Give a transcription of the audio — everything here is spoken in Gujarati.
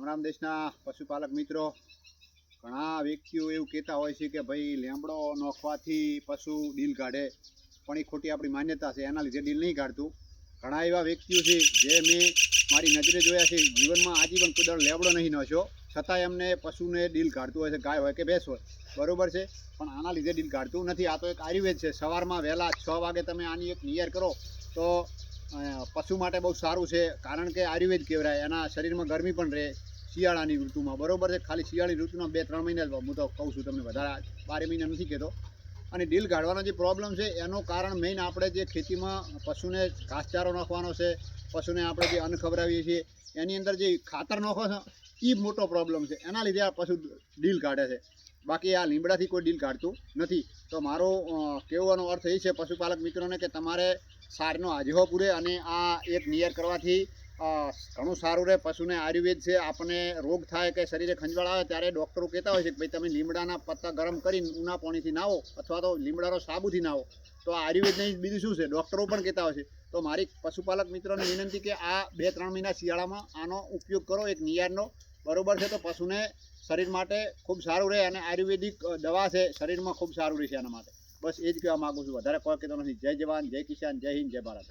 રામ દેશના પશુપાલક મિત્રો, ઘણા વ્યક્તિઓ એવું કહેતા હોય છે કે ભાઈ લેમડો નોખવાથી પશુ ડીલ કાઢે, પણ એ ખોટી આપણી માન્યતા છે. એના લીધે ડીલ નહીં કાઢતું. ઘણા એવા વ્યક્તિઓ છે જે મેં મારી નજરે જોયા છે, જીવનમાં આજીવન કોઈ દાડો લેમડો નહીં નોખ્યો, છતાં એમને પશુને ડીલ કાઢતું હોય છે, ગાય હોય કે ભેંસ હોય, બરાબર છે. પણ આના લીધે ડીલ કાઢતું નથી. આ તો એક આયુર્વેદ છે. સવારમાં વહેલા 6 વાગે તમે આની એક નિયર કરો તો પશુ માટે બહુ સારું છે, કારણ કે આયુર્વેદ કહેવાય. એના શરીરમાં ગરમી પણ રહે શિયાળાની ઋતુમાં, બરાબર છે. ખાલી શિયાળાની ઋતુમાં 2-3 મહિના હું તો કહું છું તમને, વધારે 12 મહિના નથી કહેતો. અને ડીલ કાઢવાનો જે પ્રોબ્લેમ છે એનું કારણ મેઇન આપણે જે ખેતીમાં પશુને ઘાસચારો નાખવાનો છે, પશુને આપણે જે અન્ન ખવડાવીએ છીએ એની અંદર જે ખાતર નાખો છે એ મોટો પ્રોબ્લેમ છે. એના લીધે આ પશુ ડીલ કાઢે છે. બાકી આ લીમડાથી કોઈ ડીલ કાઢતું નથી. તો મારો કહેવાનો અર્થ એ છે પશુપાલક મિત્રોને કે તમારે સારનો હાજવો પૂરે અને આ એક નિયર કરવાથી ઘણું સારું રહે. પશુને આયુર્વેદ છે. આપણને રોગ થાય કે શરીરે ખંજવાળ આવે ત્યારે ડૉક્ટરો કહેતા હોય છે કે ભાઈ તમે લીમડાના પત્તા ગરમ કરીને ઉના પાણીથી નાહો અથવા તો લીમડાનો સાબુથી નાહો. તો આ આયુર્વેદ નહીં બીજું શું છે, ડૉક્ટરો પણ કહેતા હોય છે. તો મારી પશુપાલક મિત્રોને વિનંતી કે આ 2-3 મહિના શિયાળામાં આનો ઉપયોગ કરો, એક નિયરનો, બરાબર છે. તો પશુને શરીર માટે ખૂબ સારું રહે અને આયુર્વેદિક દવા છે, શરીરમાં ખૂબ સારું રહેશે એના માટે. બસ એ જ કહેવા માગું છું, વધારે કોઈ કહેતો નથી. જય જવાન, જય કિસાન, જય હિન્દ, જય ભારત.